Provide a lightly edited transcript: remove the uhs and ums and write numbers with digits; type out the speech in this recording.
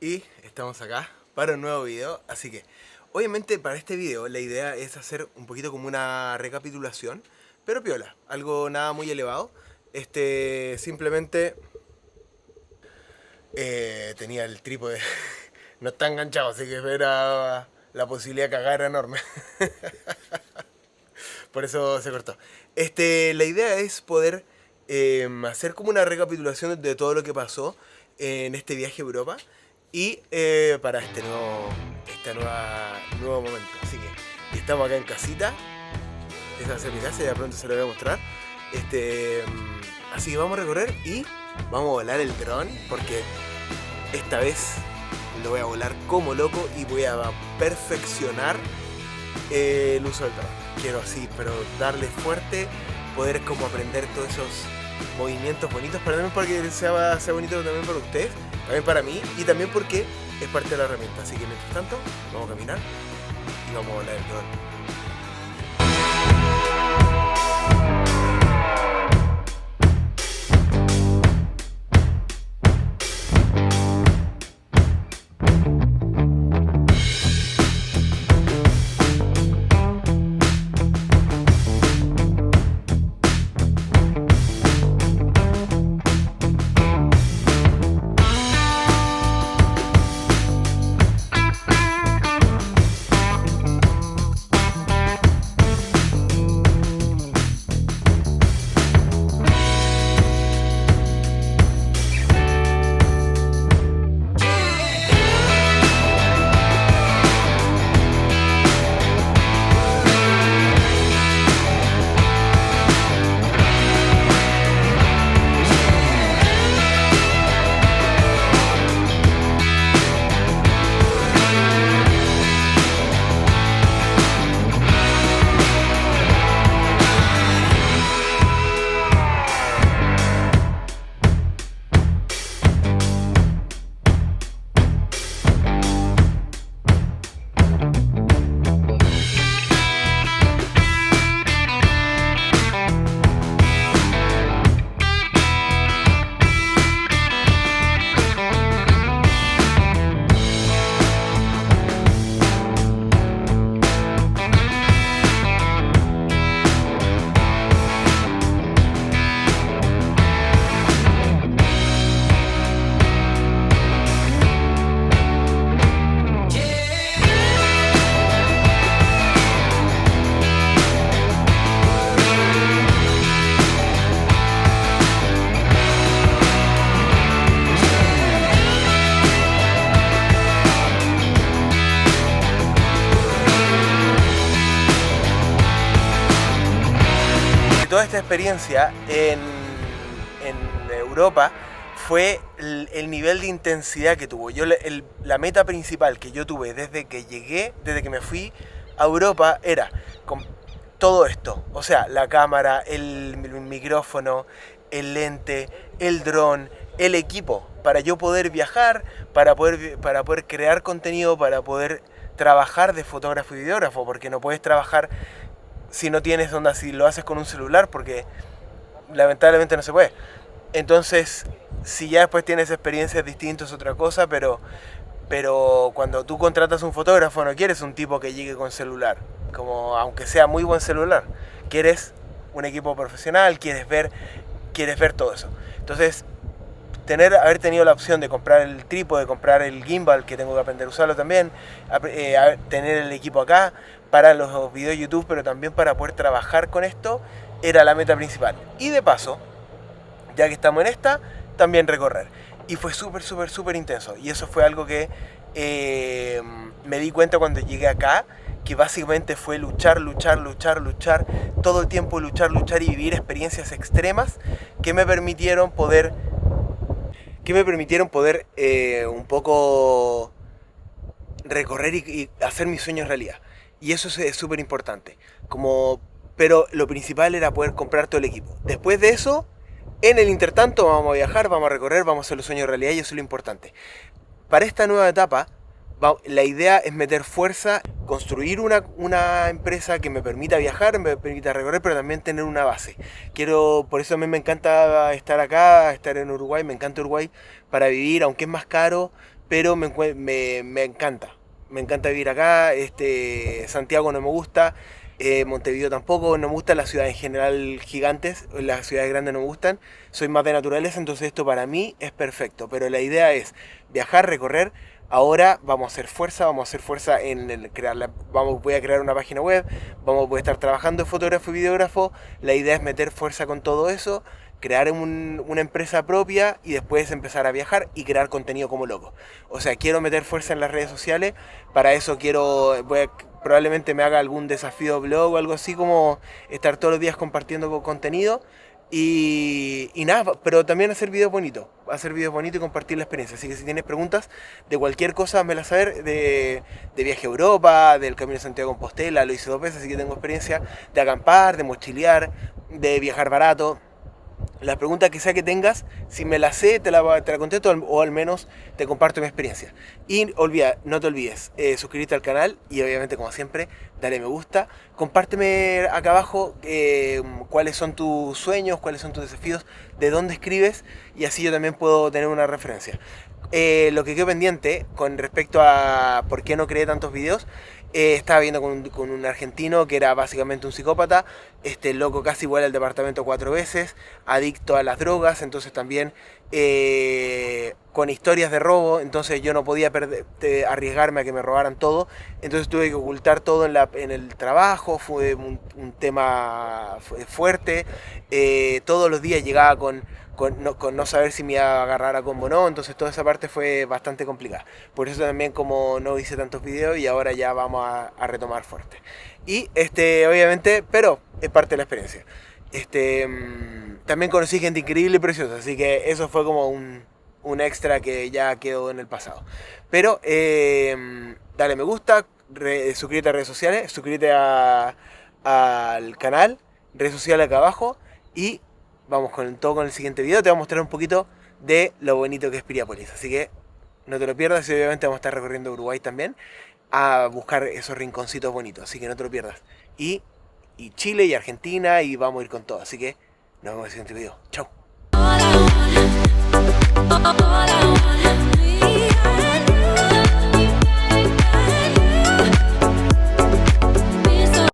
Y estamos acá para un nuevo video, así que obviamente para este video la idea es hacer un poquito como una recapitulación, pero piola, algo nada muy elevado. Simplemente tenía el trípode, no está enganchado, así que era la posibilidad de cagar era enorme, por eso se cortó. La idea es poder hacer como una recapitulación de todo lo que pasó en este viaje a Europa y para nuevo momento. Así que estamos acá en casita. Esa va a ser mi casa, ya pronto se lo voy a mostrar. Así que vamos a recorrer y vamos a volar el dron porque esta vez lo voy a volar como loco y voy a perfeccionar el uso del dron. Quiero así, pero darle fuerte, poder como aprender todos esos movimientos bonitos, pero también para que sea bonito también para ustedes, también para mí y también porque es parte de la herramienta. Así que mientras tanto, vamos a caminar y vamos a volar el dron. Toda esta experiencia en Europa fue el nivel de intensidad que tuvo. La meta principal que yo tuve desde que llegué, desde que me fui a Europa, era con todo esto. O sea, la cámara, el micrófono, el lente, el dron, el equipo, para yo poder viajar, para poder crear contenido, para poder trabajar de fotógrafo y videógrafo, porque no puedes trabajar si no tienes onda, si lo haces con un celular, porque lamentablemente no se puede. Entonces, si ya después tienes experiencias distintas es otra cosa, pero cuando tú contratas un fotógrafo no quieres un tipo que llegue con celular, como aunque sea muy buen celular, quieres un equipo profesional, quieres ver todo eso. Entonces, haber tenido la opción de comprar el trípode, de comprar el gimbal, que tengo que aprender a usarlo también, tener el equipo acá para los videos de YouTube, pero también para poder trabajar con esto, era la meta principal. Y de paso, ya que estamos en esta, también recorrer. Y fue súper intenso. Y eso fue algo que me di cuenta cuando llegué acá, que básicamente fue luchar, todo el tiempo luchar y vivir experiencias extremas que me permitieron poder un poco recorrer y hacer mis sueños realidad. Y eso es súper importante. Pero lo principal era poder comprar todo el equipo. Después de eso, en el intertanto vamos a viajar, vamos a recorrer, vamos a hacer los sueños realidad y eso es lo importante. Para esta nueva etapa, la idea es meter fuerza, construir una empresa que me permita viajar, me permita recorrer, pero también tener una base. Por eso a mí me encanta estar acá, estar en Uruguay, me encanta Uruguay para vivir, aunque es más caro, pero me encanta. Me encanta vivir acá. Santiago no me gusta. Montevideo tampoco, no me gustan las ciudades en general gigantes, las ciudades grandes no me gustan, soy más de naturaleza, entonces esto para mí es perfecto, pero la idea es viajar, recorrer, ahora vamos a hacer fuerza en el voy a crear una página web, voy a estar trabajando en fotógrafo y videógrafo, la idea es meter fuerza con todo eso, crear una empresa propia y después empezar a viajar y crear contenido como loco. O sea, quiero meter fuerza en las redes sociales, para eso probablemente me haga algún desafío blog o algo así, como estar todos los días compartiendo contenido y nada, pero también hacer videos bonitos y compartir la experiencia. Así que si tienes preguntas de cualquier cosa, házmelas saber, de viaje a Europa, del Camino de Santiago de Compostela, lo hice 2 veces, así que tengo experiencia de acampar, de mochilear, de viajar barato. La pregunta que sea que tengas, si me la sé, te la contesto o al menos te comparto mi experiencia. Y no te olvides, suscribirte al canal y obviamente, como siempre, dale me gusta. Compárteme acá abajo cuáles son tus sueños, cuáles son tus desafíos, de dónde escribes y así yo también puedo tener una referencia. Lo que quedó pendiente con respecto a por qué no creé tantos videos, estaba viendo con un argentino que era básicamente un psicópata, este loco casi vuela al departamento 4 veces, adicto a las drogas, entonces también con historias de robo, entonces yo no podía arriesgarme a que me robaran todo, entonces tuve que ocultar todo en el trabajo, fue un tema fuerte, todos los días llegaba con no saber si me iba a agarrar a combo o no, entonces toda esa parte fue bastante complicada. Por eso también como no hice tantos videos y ahora ya vamos a retomar fuerte. Y obviamente, pero es parte de la experiencia. También conocí gente increíble y preciosa, así que eso fue como un extra que ya quedó en el pasado. Pero dale me gusta, suscríbete a redes sociales, suscríbete al canal, redes sociales acá abajo y vamos con el siguiente video. Te voy a mostrar un poquito de lo bonito que es Piriápolis. Así que no te lo pierdas y obviamente vamos a estar recorriendo Uruguay también a buscar esos rinconcitos bonitos. Así que no te lo pierdas. Y Chile y Argentina y vamos a ir con todo. Así que nos vemos en el siguiente video. Chau.